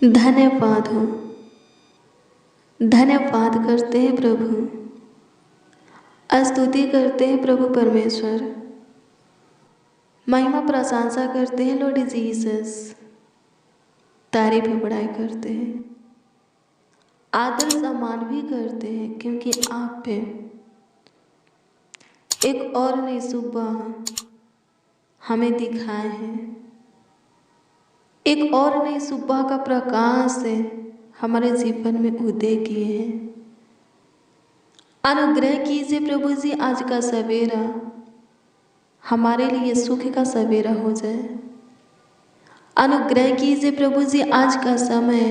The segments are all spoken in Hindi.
धन्यवाद हो। धन्यवाद करते हैं प्रभु, स्तुति करते हैं प्रभु परमेश्वर, महिमा प्रशंसा करते हैं लॉर्ड जीसस, तारीफ बड़ाई करते हैं, आदर सम्मान भी करते हैं, क्योंकि आप पे एक और नई सुबह हमें दिखाए हैं, एक और नई सुबह का प्रकाश से हमारे जीवन में उदय किए हैं। अनुग्रह कीजिए प्रभु जी, आज का सवेरा हमारे लिए सुख का सवेरा हो जाए। अनुग्रह कीजिए प्रभु जी, आज का समय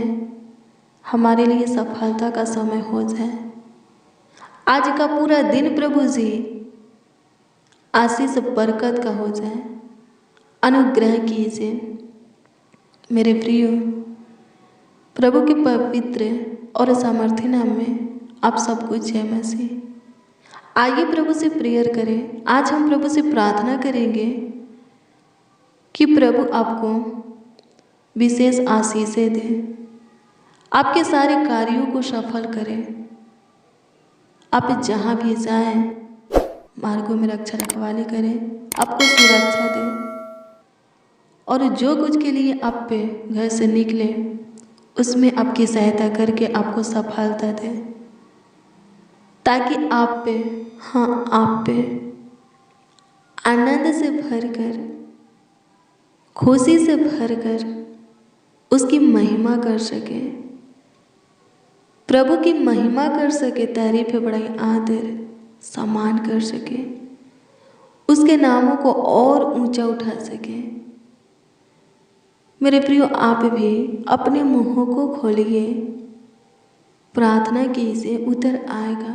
हमारे लिए सफलता का समय हो जाए। आज का पूरा दिन प्रभु जी आशीष बरकत का हो जाए। अनुग्रह कीजिए मेरे प्रियो, प्रभु के पवित्र और सामर्थ्य नाम में आप सब कुछ जय मसीह। आइए प्रभु से प्रेयर करें। आज हम प्रभु से प्रार्थना करेंगे कि प्रभु आपको विशेष आशीषें दें, आपके सारे कार्यों को सफल करें। आप जहाँ भी जाएं मार्गों में रक्षा रखवाली करें, आपको सुरक्षा दें, और जो कुछ के लिए आप पे घर से निकले उसमें आपकी सहायता करके आपको सफलता दे, ताकि आप पे, हाँ आप पे आनंद से भरकर, खुशी से भरकर उसकी महिमा कर सके, प्रभु की महिमा कर सके, तारीफ बड़ाई आदर सम्मान कर सके, उसके नामों को और ऊंचा उठा सके। मेरे प्रियो, आप भी अपने मुंहों को खोलिए, प्रार्थना कीजिए, उतर आएगा।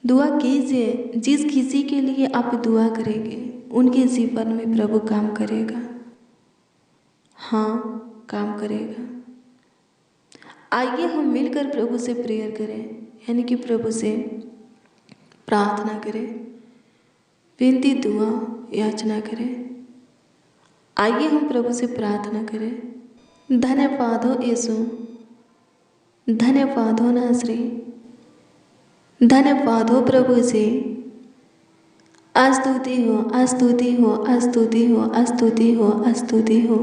दुआ कीजिए, जिस किसी के लिए आप दुआ करेंगे उनके जीवन में प्रभु काम करेगा, हाँ काम करेगा। आइए हम मिलकर प्रभु से प्रेयर करें, यानी कि प्रभु से प्रार्थना करें, विनती दुआ याचना करें। आइए हम प्रभु से प्रार्थना करें। धन्यवाद हो यीशु, धन्यवाद हो नासरी, धन्यवाद हो प्रभु जी। स्तुति हो, स्तुति हो, स्तुति हो, स्तुति हो, स्तुति हो।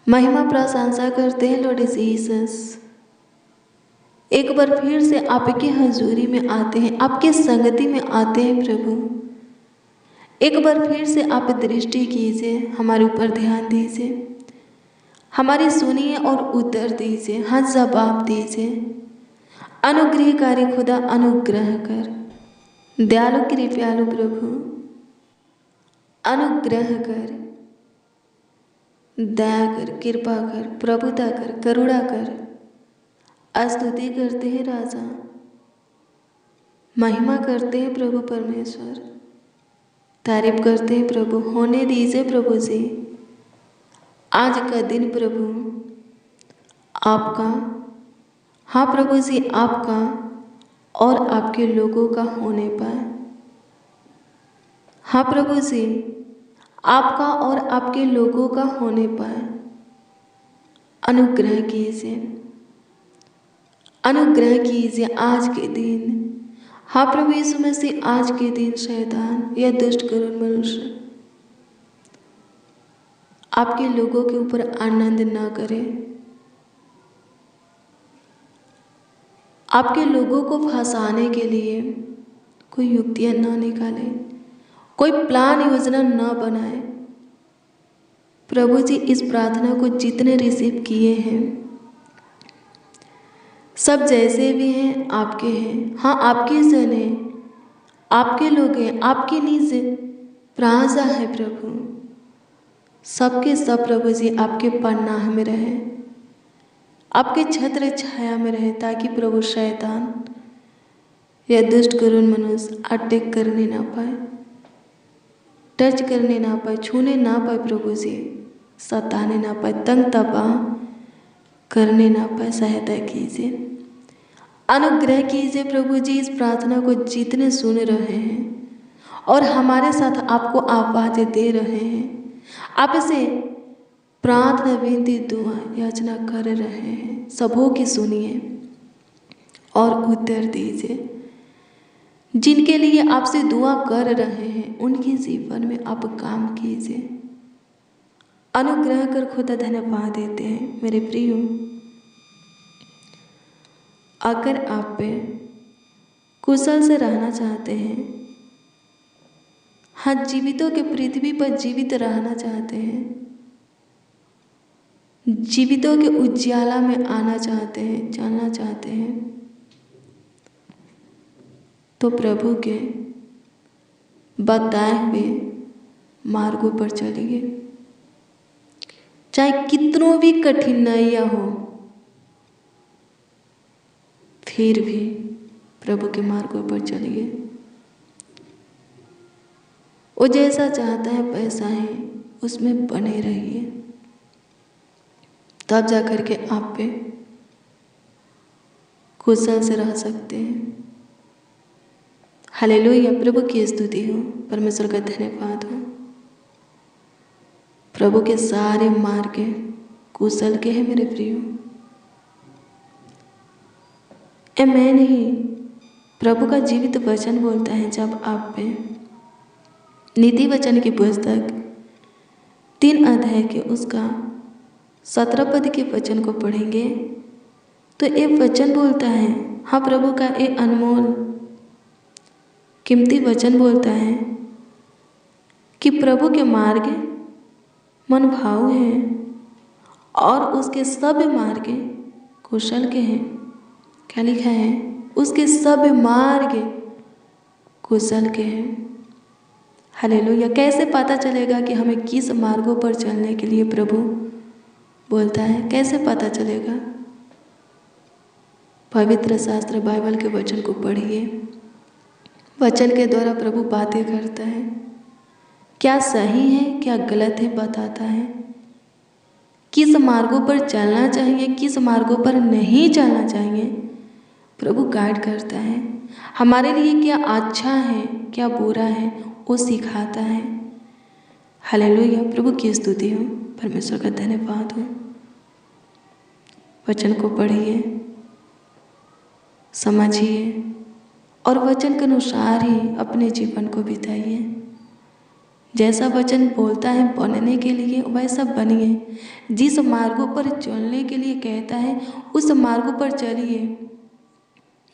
महिमा प्रशंसा करते हैं लॉर्ड जीसस। एक बार फिर से आपकी हजूरी में आते हैं, आपके संगति में आते हैं प्रभु। एक बार फिर से आप दृष्टि कीजिए, हमारे ऊपर ध्यान दीजिए, हमारी सुनिए और उत्तर दीजिए, हाँ जवाब दीजिए। अनुग्रहकारी खुदा अनुग्रह कर, दयालु कृपालु प्रभु अनुग्रह कर, दया कर, कृपा कर, प्रभुता कर, करुणा कर। स्तुति करते हैं राजा, महिमा करते हैं प्रभु परमेश्वर, तारीफ करते हैं प्रभु। होने दीजिए प्रभु जी आज का दिन प्रभु आपका, हाँ प्रभु जी आपका और आपके लोगों का होने पाए। हाँ प्रभु जी आपका और आपके लोगों का होने पाए। अनुग्रह कीजिए, अनुग्रह कीजिए आज के दिन। हाँ प्रभु यीशु मसीह आज के दिन शैतान या दुष्ट करुण मनुष्य आपके लोगों के ऊपर आनंद ना करे, आपके लोगों को फंसाने के लिए कोई युक्तियां ना निकाले, कोई प्लान योजना ना बनाए। प्रभु जी इस प्रार्थना को जितने रिसीव किए हैं सब जैसे भी हैं आपके हैं, हाँ आपके जन हैं, आपके लोग हैं, आपके निज प्राजा है प्रभु। सबके सब प्रभु जी आपके पनाह में रहे, आपके छत्र छाया में रहे, ताकि प्रभु शैतान या दुष्ट करुण मनुष्य अटैक करने ना पाए, टच करने ना पाए, छूने ना पाए प्रभु जी, सताने ना पाए, तंग तबाह करने ना पाए। सहायता कीजिए, अनुग्रह कीजिए प्रभु जी। इस प्रार्थना को जितने सुन रहे हैं और हमारे साथ आपको आवाज़ दे रहे हैं, आप इसे प्रार्थना विनती दुआ याचना कर रहे हैं, सबों की सुनिए और उत्तर दीजिए। जिनके लिए आपसे दुआ कर रहे हैं उनके जीवन में आप काम कीजिए, अनुग्रह कर खुदा धन्यवाद देते हैं। मेरे प्रियो, अगर आप पे कुशल से रहना चाहते हैं, हाँ, जीवितों के पृथ्वी पर जीवित रहना चाहते हैं, जीवितों के उज्याला में आना चाहते हैं, चलना चाहते हैं, तो प्रभु के बताए हुए मार्गों पर चलिए। चाहे कितनों भी कठिनाइयाँ हो, फिर भी प्रभु के मार्गों पर चलिए। वो जैसा चाहता है वैसा ही उसमें बने रहिए, तब जाकर के आप पे कुशल से रह सकते हैं। हालेलुया, प्रभु की स्तुति हो, परमेश्वर का धन्यवाद हो। प्रभु के सारे मार्ग कुशल के हैं मेरे प्रियो। मैं नहीं, प्रभु का जीवित वचन बोलता है। जब आप पे नीति वचन की पुस्तक 3 अध्याय के उसका 17 पद के वचन को पढ़ेंगे तो ये वचन बोलता है, हाँ, प्रभु का ये अनमोल कीमती वचन बोलता है कि प्रभु के मार्ग मन भाव हैं और उसके सब मार्ग कुशल के हैं। क्या लिखा है? उसके सब मार्ग कुशल के हैं। हालेलुया। कैसे पता चलेगा कि हमें किस मार्गों पर चलने के लिए प्रभु बोलता है? कैसे पता चलेगा? पवित्र शास्त्र बाइबल के वचन को पढ़िए। वचन के द्वारा प्रभु बातें करता है, क्या सही है क्या गलत है बताता है, किस मार्गों पर चलना चाहिए किस मार्गों पर नहीं चलना चाहिए प्रभु गाइड करता है। हमारे लिए क्या अच्छा है क्या बुरा है वो सिखाता है। हालेलुया, प्रभु की स्तुति हो, परमेश्वर का धन्यवाद हो। वचन को पढ़िए, समझिए और वचन के अनुसार ही अपने जीवन को बिताइए। जैसा वचन बोलता है बनने के लिए वैसा बनिए। जिस मार्गों पर चलने के लिए कहता है उस मार्गों पर चलिए।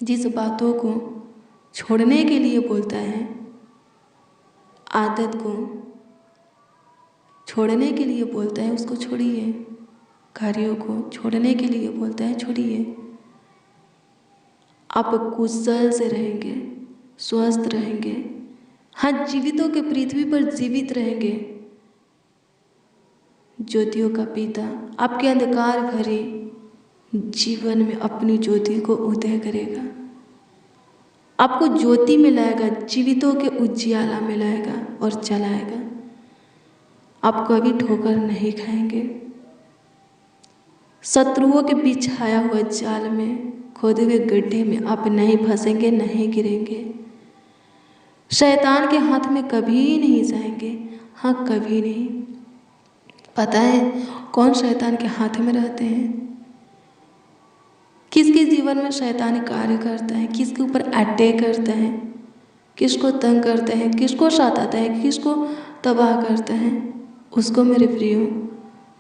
जिस बातों को छोड़ने के लिए बोलता है, आदत को छोड़ने के लिए बोलता है, उसको छोड़िए। कार्यों को छोड़ने के लिए बोलता है, छोड़िए। आप कुशल से रहेंगे, स्वस्थ रहेंगे, हाँ, जीवितों के पृथ्वी पर जीवित रहेंगे। ज्योतियों का पिता आपके अंधकार भरे जीवन में अपनी ज्योति को उदय करेगा, आपको ज्योति में लाएगा, जीवितों के उजियाला में लाएगा और चलाएगा। आप कभी ठोकर नहीं खाएंगे। शत्रुओं के बिछाया हुआ जाल में, खोदे हुए गड्ढे में आप नहीं फंसेंगे, नहीं गिरेंगे। शैतान के हाथ में कभी नहीं जाएंगे, हाँ, कभी नहीं। पता है कौन शैतान के हाथ में रहते हैं? किसके जीवन में शैतान कार्य करता है, किसके ऊपर अटैक करता है, किसको तंग करता है, किसको सताता है, किसको तबाह करता है? उसको मेरे प्रियो,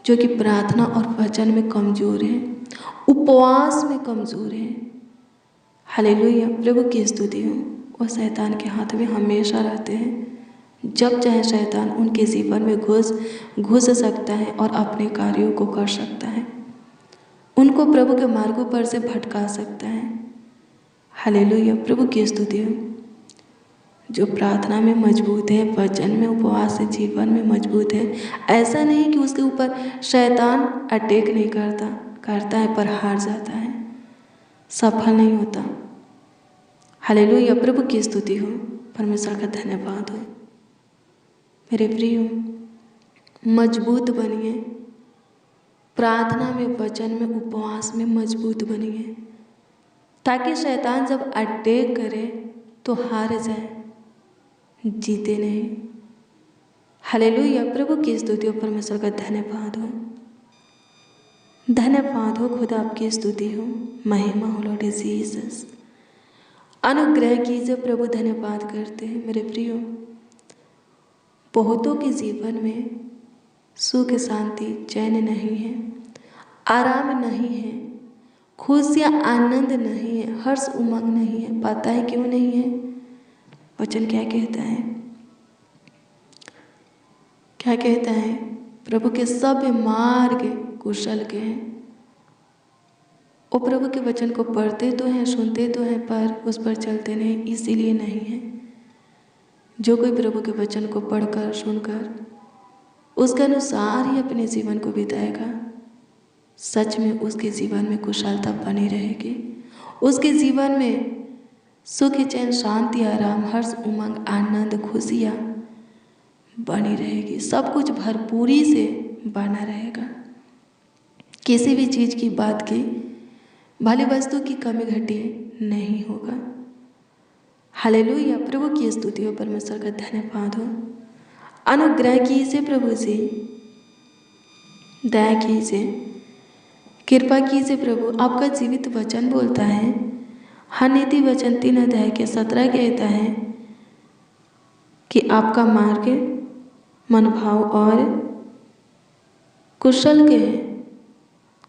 जो कि प्रार्थना और वचन में कमज़ोर है, उपवास में कमज़ोर है। हालेलुया, प्रभु की स्तुति हो। वो शैतान के हाथ में हमेशा रहते हैं। जब चाहे शैतान उनके जीवन में घुस सकता है और अपने कार्यों को कर सकता है, उनको प्रभु के मार्गों पर से भटका सकता है। हालेलुया, प्रभु की स्तुति हो। जो प्रार्थना में मजबूत है, वचन में, उपवास से जीवन में मजबूत है, ऐसा नहीं कि उसके ऊपर शैतान अटैक नहीं करता है पर हार जाता है, सफल नहीं होता। हालेलुया, प्रभु की स्तुति हो, परमेश्वर का धन्यवाद हो। मेरे प्रियो, मजबूत बनिए, प्रार्थना में, वचन में, उपवास में मजबूत बनिए, ताकि शैतान जब अटैक करे तो हार जाए, जीते नहीं। हालेलुया, प्रभु की स्तुति हो, परमेश्वर का धन्यवाद हो। धन्यवाद हो खुदा, आपकी स्तुति हो, महिमा हो लॉर्ड जीसस। अनुग्रह कीजिए प्रभु, धन्यवाद करते हैं मेरे प्रियो। बहुतों के जीवन में सुख शांति चैन नहीं है, आराम नहीं है, खुशियाँ आनंद नहीं है, हर्ष उमंग नहीं है। पता है क्यों नहीं है? वचन क्या कहता है? क्या कहता है? प्रभु के सब मार्ग कुशल के हैं। वो प्रभु के वचन को पढ़ते तो हैं, सुनते तो हैं, पर उस पर चलते नहीं। इसीलिए नहीं है। जो कोई प्रभु के वचन को पढ़कर सुनकर उसके अनुसार ही अपने जीवन को बिताएगा, सच में उसके जीवन में कुशलता बनी रहेगी। उसके जीवन में सुख चैन शांति आराम हर्ष उमंग आनंद खुशियाँ बनी रहेगी। सब कुछ भरपूरी से बना रहेगा। किसी भी चीज़ की बात की भली वस्तु की कमी घटी नहीं होगा। हालेलुया, प्रभु की स्तुति हो, परमेश्वर का धन्यवाद हो। अनुग्रह कीजिए प्रभु जी, दया कीजिए, कृपा कीजिए प्रभु। आपका जीवित वचन बोलता है, नीति वचन 3 अध्याय के 17 कहता है कि आपका मार्ग मनभाव और कुशल के हैं।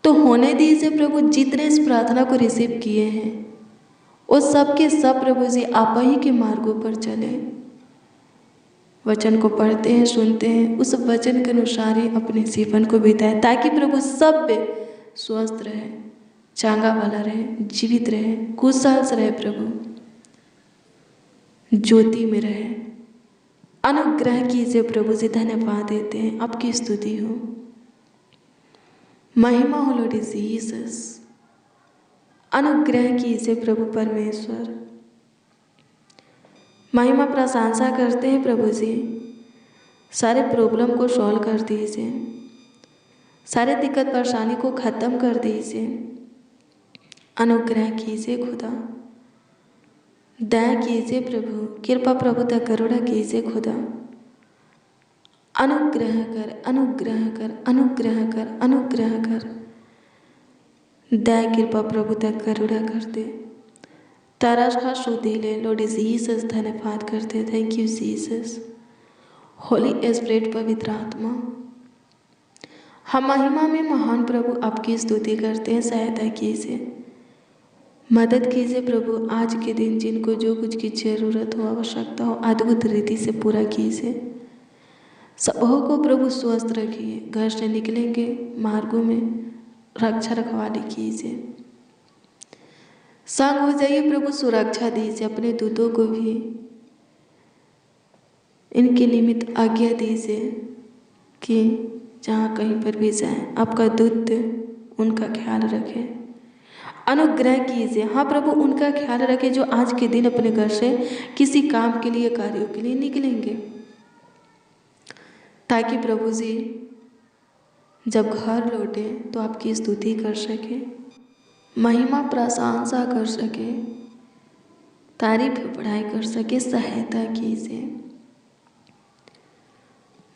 तो होने दीजिए प्रभु, जितने इस प्रार्थना को रिसीव किए हैं वो सब के सब प्रभु जी आप ही के मार्गों पर चले। वचन को पढ़ते हैं, सुनते हैं, उस वचन के अनुसार ही अपने जीवन को बिताए, ताकि प्रभु सब पे स्वस्थ रहे, चांगा वाला रहे, जीवित रहे, कुशल से रहे, प्रभु ज्योति में रहे। अनुग्रह कीजिए प्रभु जी, धन्यवाद देते हैं, आपकी स्तुति हो, महिमा हो लॉर्ड जीसस। अनुग्रह कीजिए प्रभु परमेश्वर, महिमा प्रशंसा करते हैं प्रभु जी। सारे प्रॉब्लम को सॉल्व कर दीजिए, सारे दिक्कत परेशानी को ख़त्म कर दीजिए। अनुग्रह कीजिए खुदा, दया कीजिए प्रभु, कृपा प्रभुता करुणा कीजिए खुदा। अनुग्रह कर, अनुग्रह कर, अनुग्रह कर, अनुग्रह कर, दया कृपा प्रभुता करुणा कर दे। तारा का शुद्धि ले लॉर्ड जीसस, धन्यवाद करते। Thank you Jesus. Holi spirit, पवित्र आत्मा, हम महिमा में महान प्रभु आपकी स्तुति करते हैं। सहायता कीजिए, मदद कीजिए प्रभु। आज के दिन जिनको जो कुछ की जरूरत हो, आवश्यकता हो, अद्भुत रीति से पूरा कीजिए। सबों को प्रभु स्वस्थ रखिए। घर से निकलेंगे मार्गों में रक्षा रखवाली कीजिए। संग हो जाइए प्रभु, सुरक्षा दीजिए। अपने दूतों को भी इनके निमित्त आज्ञा दीजिए कि जहाँ कहीं पर भी जाएं, आपका दूत उनका ख्याल रखे। अनुग्रह कीजिए, हाँ प्रभु, उनका ख्याल रखे जो आज के दिन अपने घर से किसी काम के लिए, कार्यों के लिए निकलेंगे, ताकि प्रभु जी जब घर लौटे तो आपकी स्तुति कर सके, महिमा प्रशंसा कर सके, तारीफ बढ़ाई कर सके। सहायता कीजिए,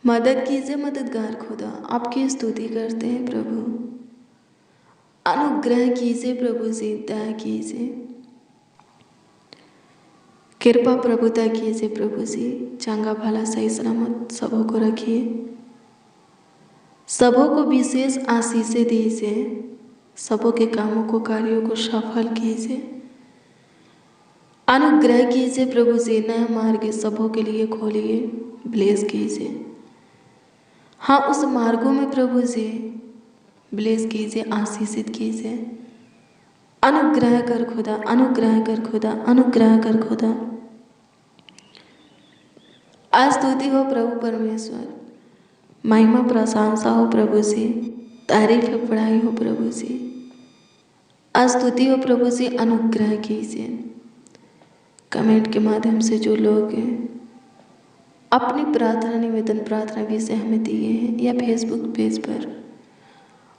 मदद कीजिए मददगार खुदा, आपकी स्तुति करते हैं प्रभु। अनुग्रह कीजिए प्रभु जी, दया कीजिए, कृपा प्रभुता कीजिए प्रभु जी। चंगा भला सही सलामत सबों को रखिए, सबों को विशेष आशीषें दीजिए, सबों के कामों को, कार्यों को सफल कीजिए। अनुग्रह कीजिए प्रभु जी, नया मार्ग सबों के लिए खोलिए, ब्लेस कीजिए। हाँ, उस मार्गों में प्रभु जी ब्लेस कीजिए, आशीषित कीजिए। अनुग्रह कर खुदा, अनुग्रह कर खुदा, अनुग्रह कर खुदा। आज स्तुति हो प्रभु परमेश्वर, महिमा प्रशंसा हो प्रभु जी, तारीफ पढ़ाई हो प्रभु जी। आज स्तुति हो प्रभु जी, अनुग्रह कीजिए। कमेंट के माध्यम से जो लोग अपनी प्रार्थना निवेदन प्रार्थना विषय हमें दिए हैं, या फेसबुक पेज पर,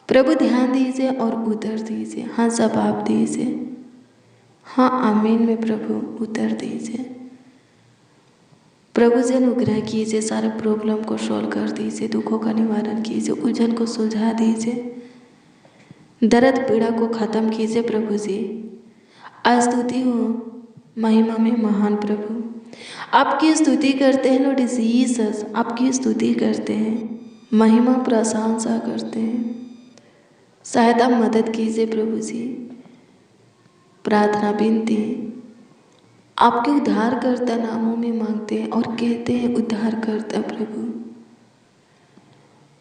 प्रभु ध्यान दीजिए और उत्तर दीजिए। हाँ, जवाब दीजिए। हाँ, आमीन में प्रभु उत्तर दीजिए। प्रभु जी अनुग्रह कीजिए, सारे प्रॉब्लम को सॉल्व कर दीजिए, दुखों का निवारण कीजिए, उलझन को सुलझा दीजिए। दर्द पीड़ा को ख़त्म कीजिए प्रभु जी। स्तुति हो महिमा में महान प्रभु। आपकी स्तुति करते हैं लॉर्ड जीसस, आपकी स्तुति करते हैं, महिमा प्रशंसा करते हैं। सहायता मदद कीजिए प्रभु जी। प्रार्थना विनती आपके उद्धारकर्ता नामों में मांगते हैं और कहते हैं उद्धारकर्ता प्रभु,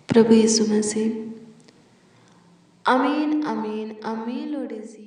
प्रभु यीशु मसीह। आमीन आमीन आमीन लॉर्ड जी।